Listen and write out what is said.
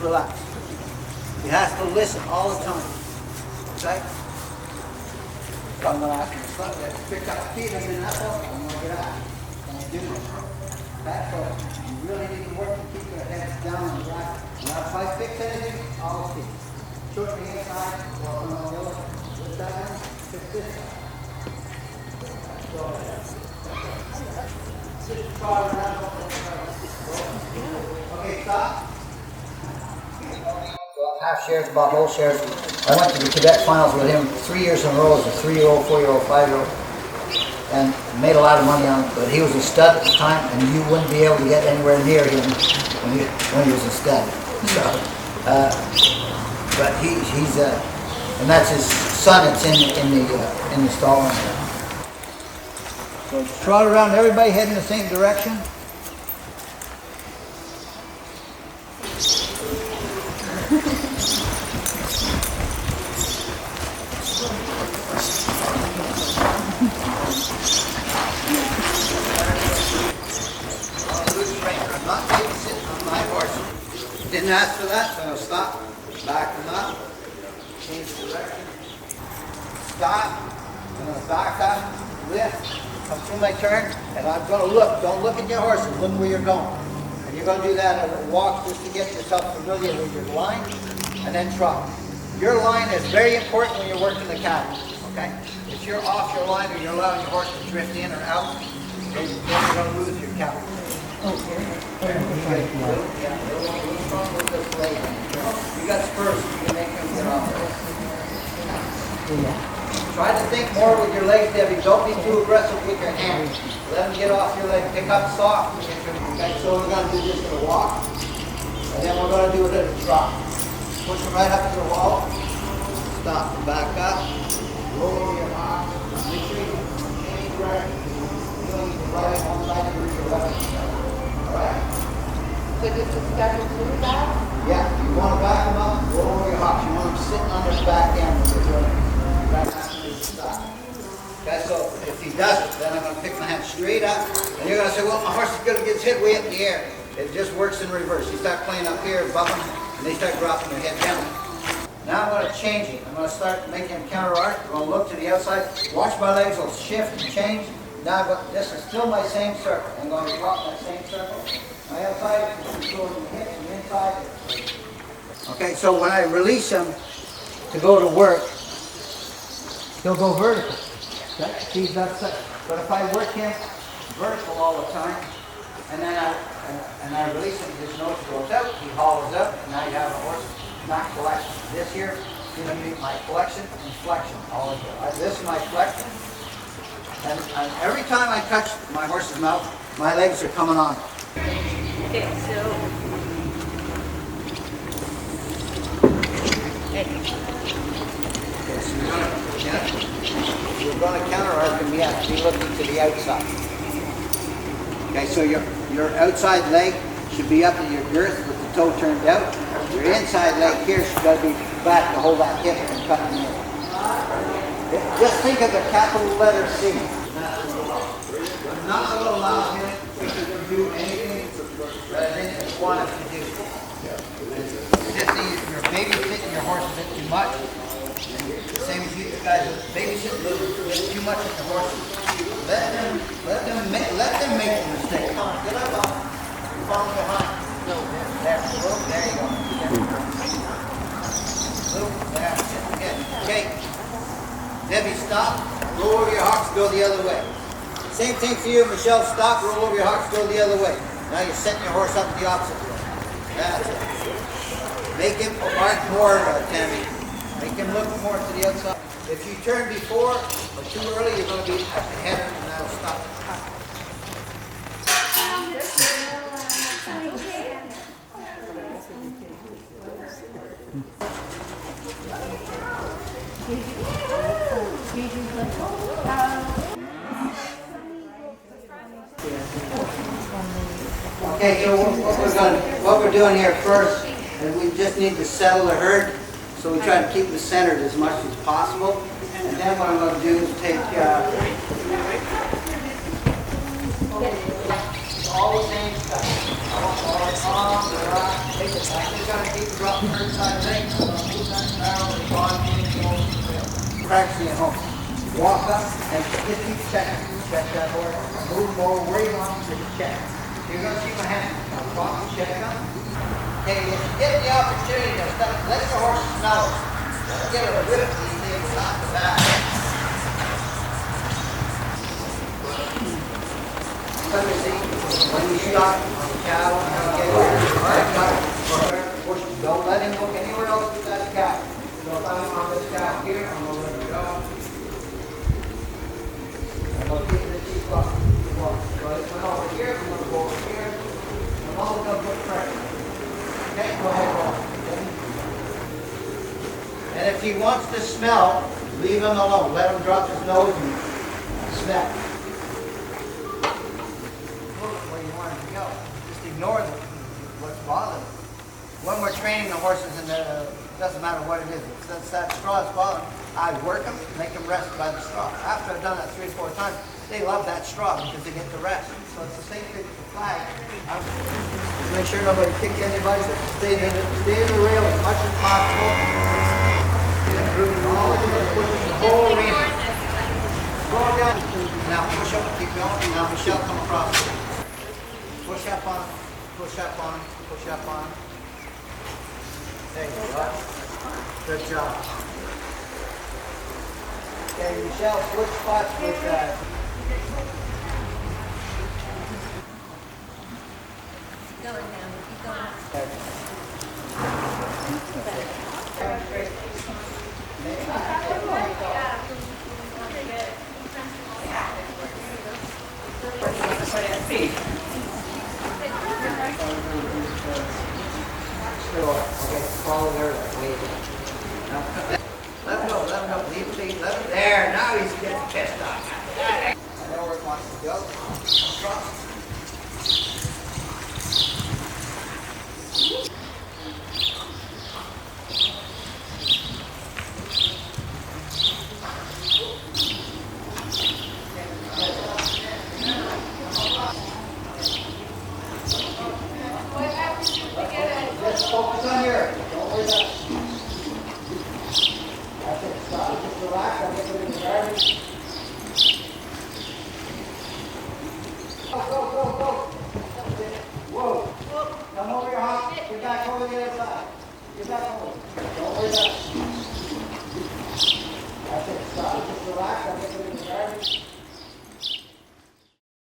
relax. He has to listen all the time. Okay? So I'm going to ask him to stop there. Pick up feet and then that's all. I'm going to get out. I'm going to do this. Okay? So you really need to work to keep your head down and relax. Now if I fix anything, I'll see. Short the inside, walk on the other. Lift that one, fix this side. Okay, stop. Well, half shares, about whole shares. I went to the cadet finals with him 3 years in a row as a 3-year-old, 4-year-old, 5-year-old, and made a lot of money on it. But he was a stud at the time, and you wouldn't be able to get anywhere near him when he was a stud. So, but he's and that's his son. It's in the stall. So trot around, everybody head in the same direction. I'm not babysitting on my horse. Didn't ask for that, so I'll stop, back him up, change direction, stop, I'm going to back up, lift. Come through my turn, and I'm going to look. Don't look at your horses. Look where you're going. And you're going to do that at a walk just to get yourself familiar with your line, and then trot. Your line is very important when you're working the cattle. Okay? If you're off your line or you're allowing your horse to drift in or out, then you're going to lose your cattle. Okay. You got spurs, you can make them get off there. Yeah. Try to think more with your legs, Debbie. Don't be too aggressive with your hands. Let them get off your leg. Pick up soft. Okay, so we're going to do this in a walk. And then we're going to do it in a trot. Push them right up to the wall. Stop and back up. Roll over your arms. Make sure you change direction. You don't need to ride one side or your left. Alright? So just to start to do that? Yeah. You want to back them up, roll over your hocks. You want them sitting on their back end when you're doing it. Okay, so if he does it, then I'm going to pick my hand straight up, and you're going to say, well, my horse is going to get his head way up in the air. It just works in reverse. You start playing up here, bumping, and they start dropping their head down. Now I'm going to change it. I'm going to start making him counter arc. I'm going to look to the outside. Watch my legs will shift and change. Now this is still my same circle. I'm going to drop that same circle. My outside is going to hit and inside. Okay, so when I release him to go to work, he'll go vertical. Okay? See, that's it. But if I work him vertical all the time, and then I release him, his nose goes out, he hollows up, and now you have a horse not collection. This here is going to be my flexion and flexion. All this is my flexion. And every time I touch my horse's mouth, my legs are coming on. Okay, so... You're going to counter arc him, you have to be looking to the outside. Okay, so your outside leg should be up in your girth with the toe turned out. Your inside leg here should got to be back to hold that hip and cut in. Just think of the capital letter C. I'm not going to allow him to do anything that I didn't want him to do. You're babysitting your horse a bit too much. Same as you guys babysit a little bit too much of the horses. Let them make the mistake. Come on, get up on. Follow behind. No, there. There you go. There. Good. Okay. Debbie, stop. Roll over your hocks. Go the other way. Same thing for you, Michelle. Stop. Roll over your hocks. Go the other way. Now you're setting your horse up the opposite way. That's it. Make him arc more, Tammy. Make him look more to the outside. If you turn before or too early, you're going to be at the header and that'll stop. Okay, so what we're doing here first is we just need to settle the herd. So we try to keep them centered as much as possible. And then what I'm going to do is take all the same stuff. I'm just going to keep first side leg, move that barrel, the bottom, practicing at home. Walk up and just keep checking. Check that horse. Move him over where you want him to check. You're going to see my hand. I'll walk and check him. Okay, if you get the opportunity to let the horse smell it. Give it a whip these things off the back. Let me see. When you stop on the cow, don't let him look anywhere else but that cow. So if I'm on this cow here, I'm going to let it go. I'm going to keep the teeth up. So if I'm over here, I'm going to go over here. I'm always going to put pressure. Okay, go ahead, go. And if he wants to smell, leave him alone. Let him drop his nose and smell. Look where you want him to go. Just ignore what's bothering him. When we're training the horses, and it doesn't matter what it is, since that straw is bothering them, I work them, make them rest by the straw. After I've done that 3 or 4 times, they love that straw because they get the rest. So it's the same thing with the flag. Make sure nobody kicks anybody. Stay in the rail as much as possible. All pushing the whole arena. Go down. Now push up, keep going. Now Michelle, come across. Push up on him, push up on him, push up on him. There you go. Good job. Okay, Michelle, switch spots with that. Keep going now. Keep going. Okay, follow her that way. Let him go, let him go. Leave him, let him. There, now he's getting pissed off. I know where he wants to go. Trust.